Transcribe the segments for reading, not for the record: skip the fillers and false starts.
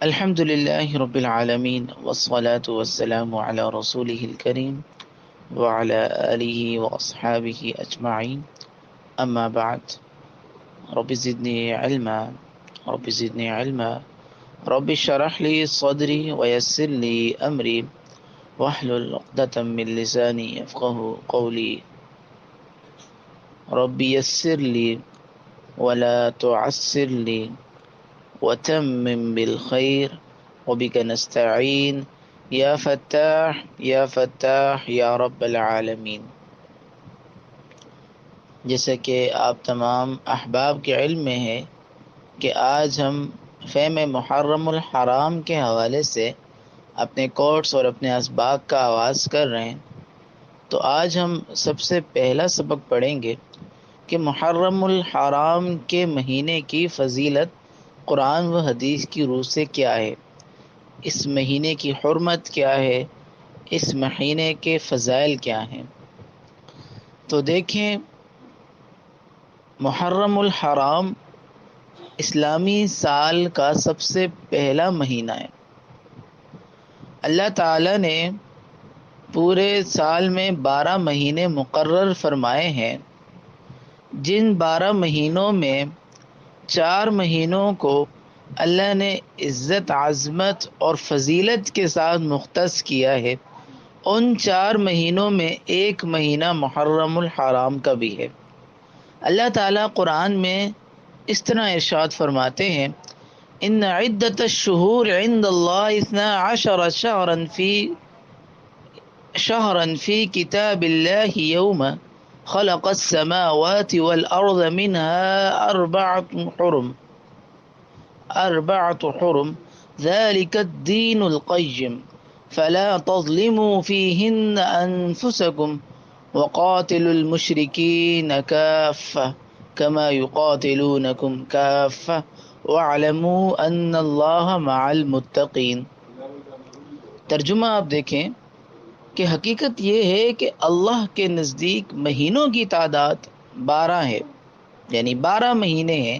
الحمد لله رب العالمين والصلاة والسلام على رسوله الكريم وعلى آله وأصحابه أجمعين. أما بعد، رب زدني علما رب زدني علما رب اشرح لي صدري ويسر لي أمري واحلل عقدة من لساني يفقه قولي. رب يسر لي ولا تعسر لي وتمم بالخير وبك نستعين یا فتاح یا رب العالمین. جیسا کہ آپ تمام احباب کے علم میں ہے کہ آج ہم فہم محرم الحرام کے حوالے سے اپنے کوٹس اور اپنے اسباق کا آغاز کر رہے ہیں، تو آج ہم سب سے پہلا سبق پڑھیں گے کہ محرم الحرام کے مہینے کی فضیلت قرآن و حدیث کی روح سے کیا ہے، اس مہینے کی حرمت کیا ہے، اس مہینے کے فضائل کیا ہیں. تو دیکھیں، محرم الحرام اسلامی سال کا سب سے پہلا مہینہ ہے. اللہ تعالیٰ نے پورے سال میں 12 مہینے مقرر فرمائے ہیں، جن 12 مہینوں میں 4 مہینوں کو اللہ نے عزت، عظمت اور فضیلت کے ساتھ مختص کیا ہے. ان 4 مہینوں میں ایک مہینہ محرم الحرام کا بھی ہے. اللہ تعالیٰ قرآن میں اس طرح ارشاد فرماتے ہیں، ان عدت الشہور عند اللہ 12 شہرا فی کتاب اللہ یوم خلق السماوات والارض منها اربعۃ حرم ذلك الدین القیم فلا تظلموا فیہن انفسکم وقاتلوا المشرکین کافۃ کما یقاتلونکم کافۃ واعلموا ان اللہ مع المتقین. ترجمہ آپ دیکھیں کہ حقیقت یہ ہے کہ اللہ کے نزدیک مہینوں کی تعداد 12 ہے، یعنی 12 مہینے ہیں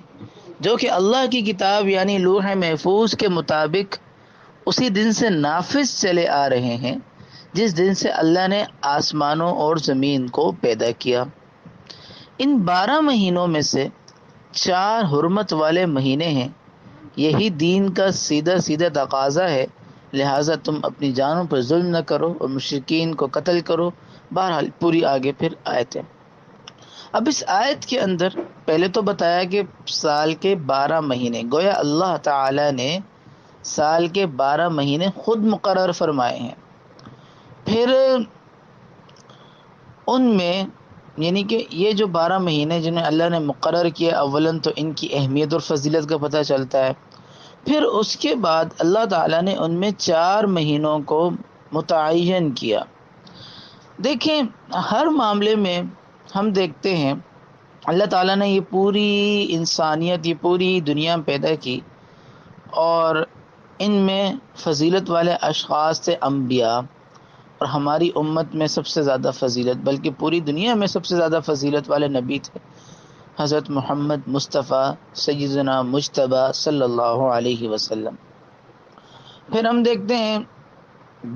جو کہ اللہ کی کتاب یعنی لوح محفوظ کے مطابق اسی دن سے نافذ چلے آ رہے ہیں جس دن سے اللہ نے آسمانوں اور زمین کو پیدا کیا. ان 12 مہینوں میں سے 4 حرمت والے مہینے ہیں. یہی دین کا سیدھا سیدھا تقاضا ہے، لہٰذا تم اپنی جانوں پر ظلم نہ کرو اور مشرکین کو قتل کرو. بہرحال پوری آگے پھر آیت ہے. اب اس آیت کے اندر پہلے تو بتایا کہ سال کے 12 مہینے، گویا اللہ تعالی نے سال کے 12 مہینے خود مقرر فرمائے ہیں. پھر ان میں یعنی کہ یہ جو 12 مہینے جنہیں اللہ نے مقرر کیا، اولاً تو ان کی اہمیت اور فضیلت کا پتہ چلتا ہے. پھر اس کے بعد اللہ تعالیٰ نے ان میں 4 مہینوں کو متعین کیا. دیکھیں، ہر معاملے میں ہم دیکھتے ہیں اللہ تعالیٰ نے یہ پوری انسانیت، یہ پوری دنیا پیدا کی اور ان میں فضیلت والے اشخاص تھے انبیاء، اور ہماری امت میں سب سے زیادہ فضیلت، بلکہ پوری دنیا میں سب سے زیادہ فضیلت والے نبی تھے حضرت محمد مصطفیٰ سیدنا مجتبی صلی اللہ علیہ وسلم. پھر ہم دیکھتے ہیں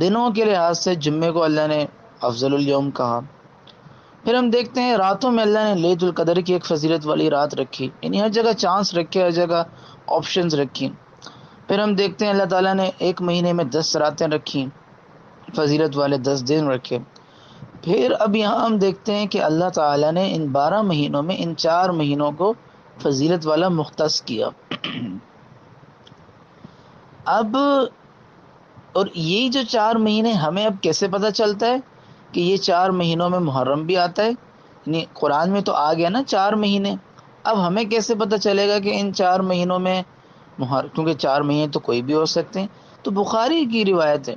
دنوں کے لحاظ سے جمعے کو اللہ نے افضل الیوم کہا. پھر ہم دیکھتے ہیں راتوں میں اللہ نے لیلۃ القدر کی ایک فضیلت والی رات رکھی، یعنی ہر جگہ چانس رکھے، ہر جگہ آپشنز رکھی. پھر ہم دیکھتے ہیں اللہ تعالیٰ نے ایک مہینے میں 10 راتیں رکھی، فضیلت والے 10 دن رکھے. پھر اب یہاں ہم دیکھتے ہیں کہ اللہ تعالیٰ نے ان 12 مہینوں میں ان 4 مہینوں کو فضیلت والا مختص کیا. اب اور یہی جو 4 مہینے ہمیں اب کیسے پتہ چلتا ہے کہ یہ 4 مہینوں میں محرم بھی آتا ہے؟ یعنی قرآن میں تو آ گیا نا 4 مہینے، اب ہمیں کیسے پتہ چلے گا کہ ان 4 مہینوں میں کیونکہ 4 مہینے تو کوئی بھی ہو سکتے ہیں. تو بخاری کی روایت ہے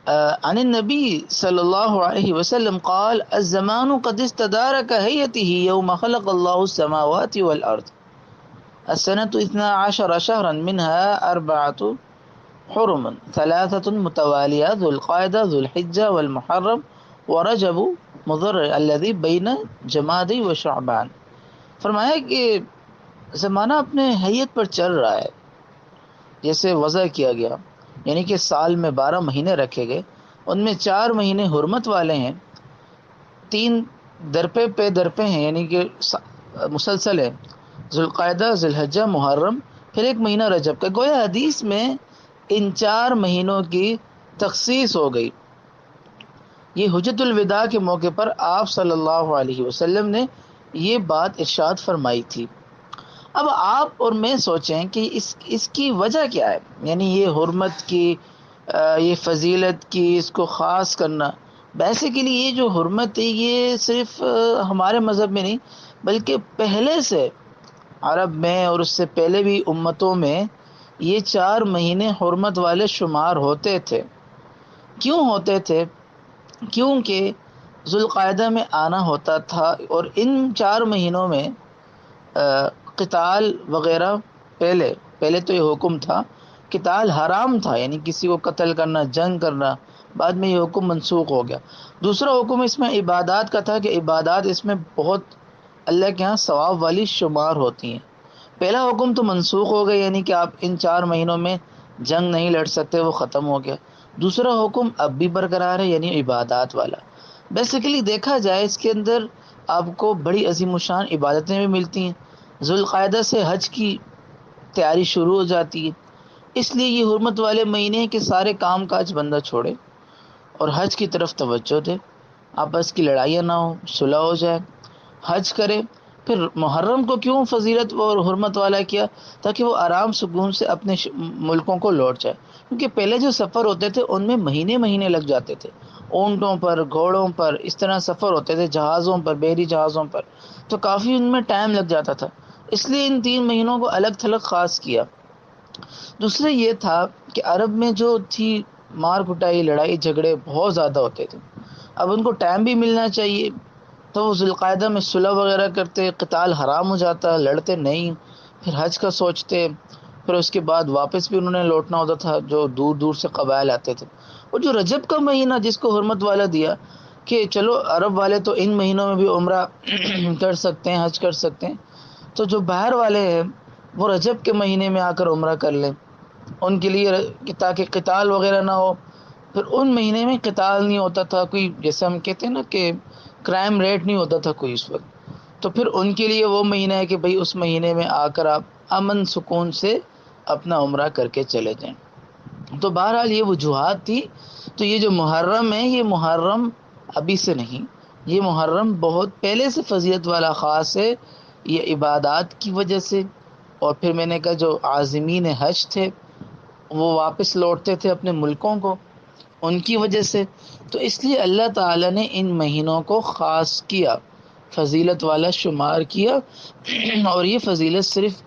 عن النبی صلی اللہ علیہ وسلم قال الزمان قد استدار كهيئته يوم خلق الله السماوات والأرض السنة 12 شهرا منها 4 حرم 3 متواليات ذو القعدة ذو الحجة والمحرم ورجب مضر الذي بين جمادی و شعبان. فرمایا کہ زمانہ اپنے حیت پر چل رہا ہے جیسے وضع کیا گیا، یعنی کہ سال میں 12 مہینے رکھے گئے، ان میں 4 مہینے حرمت والے ہیں، 3 درپے ہیں، یعنی کہ مسلسل ہے، ذوالقعدہ، ذوالحجہ، محرم، پھر 1 مہینہ رجب کا۔ گویا حدیث میں ان 4 مہینوں کی تخصیص ہو گئی۔ یہ حجۃ الوداع کے موقع پر آپ صلی اللہ علیہ وسلم نے یہ بات ارشاد فرمائی تھی۔ اب آپ اور میں سوچیں کہ اس کی وجہ کیا ہے، یعنی یہ حرمت کی، یہ فضیلت کی، اس کو خاص کرنا۔ بیسیکلی یہ جو حرمت ہے یہ صرف ہمارے مذہب میں نہیں بلکہ پہلے سے عرب میں اور اس سے پہلے بھی امتوں میں یہ 4 مہینے حرمت والے شمار ہوتے تھے۔ کیوں ہوتے تھے؟ کیونکہ ذوالقعدہ میں آنا ہوتا تھا، اور ان 4 مہینوں میں قتال وغیرہ پہلے تو یہ حکم تھا، قتال حرام تھا، یعنی کسی کو قتل کرنا، جنگ کرنا۔ بعد میں یہ حکم منسوخ ہو گیا۔ دوسرا حکم اس میں عبادات کا تھا کہ عبادات اس میں بہت اللہ کے ہاں ثواب والی شمار ہوتی ہیں۔ پہلا حکم تو منسوخ ہو گیا، یعنی کہ آپ ان 4 مہینوں میں جنگ نہیں لڑ سکتے، وہ ختم ہو گیا۔ دوسرا حکم اب بھی برقرار ہے، یعنی عبادات والا۔ بیسیکلی دیکھا جائے اس کے اندر آپ کو بڑی عظیم الشان عبادتیں بھی ملتی ہیں۔ ذوالقعدہ سے حج کی تیاری شروع ہو جاتی ہے، اس لیے یہ حرمت والے مہینے ہیں کہ سارے کام کاج بندہ چھوڑے اور حج کی طرف توجہ دے، آپس کی لڑائیاں نہ ہو، صلح ہو جائے، حج کرے۔ پھر محرم کو کیوں فضیلت اور حرمت والا کیا؟ تاکہ وہ آرام سکون سے اپنے ملکوں کو لوٹ جائے، کیونکہ پہلے جو سفر ہوتے تھے ان میں مہینے لگ جاتے تھے، اونٹوں پر، گھوڑوں پر، اس طرح سفر ہوتے تھے، جہازوں پر، بحری جہازوں پر، تو کافی ان میں ٹائم لگ جاتا تھا، اس لیے ان 3 مہینوں کو الگ تھلگ خاص کیا۔ دوسرا یہ تھا کہ عرب میں جو تھی مار کٹائی، لڑائی جھگڑے بہت زیادہ ہوتے تھے، اب ان کو ٹائم بھی ملنا چاہیے، تو وہ ذوالقعدہ میں صلح وغیرہ کرتے، قتال حرام ہو جاتا، لڑتے نہیں، پھر حج کا سوچتے، پھر اس کے بعد واپس بھی انہوں نے لوٹنا ہوتا تھا، جو دور دور سے قبائل آتے تھے۔ اور جو رجب کا مہینہ جس کو حرمت والا دیا کہ چلو عرب والے تو ان مہینوں میں بھی عمرہ کر سکتے ہیں، حج کر سکتے ہیں، تو جو باہر والے ہیں وہ رجب کے مہینے میں آ کر عمرہ کر لیں، ان کے لیے تاکہ قتال وغیرہ نہ ہو۔ پھر ان مہینے میں قتال نہیں ہوتا تھا کوئی، جیسے ہم کہتے ہیں نا کہ کرائم ریٹ نہیں ہوتا تھا کوئی اس وقت، تو پھر ان کے لیے وہ مہینہ ہے کہ بھئی اس مہینے میں آ کر آپ امن سکون سے اپنا عمرہ کر کے چلے جائیں۔ تو بہرحال یہ وجوہات تھی۔ تو یہ جو محرم ہے، یہ محرم ابھی سے نہیں، یہ محرم بہت پہلے سے فضیلت والا خاص ہے، یہ عبادات کی وجہ سے، اور پھر میں نے کہا جو عازمین حج تھے وہ واپس لوٹتے تھے اپنے ملکوں کو، ان کی وجہ سے۔ تو اس لیے اللہ تعالیٰ نے ان مہینوں کو خاص کیا، فضیلت والا شمار کیا، اور یہ فضیلت صرف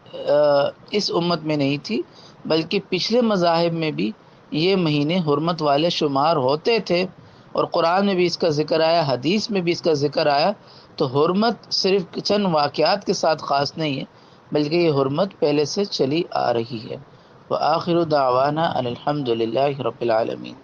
اس امت میں نہیں تھی بلکہ پچھلے مذاہب میں بھی یہ مہینے حرمت والے شمار ہوتے تھے، اور قرآن میں بھی اس کا ذکر آیا، حدیث میں بھی اس کا ذکر آیا۔ تو حرمت صرف چند واقعات کے ساتھ خاص نہیں ہے بلکہ یہ حرمت پہلے سے چلی آ رہی ہے۔ وآخر دعوانا ان الحمد للہ رب العالمین۔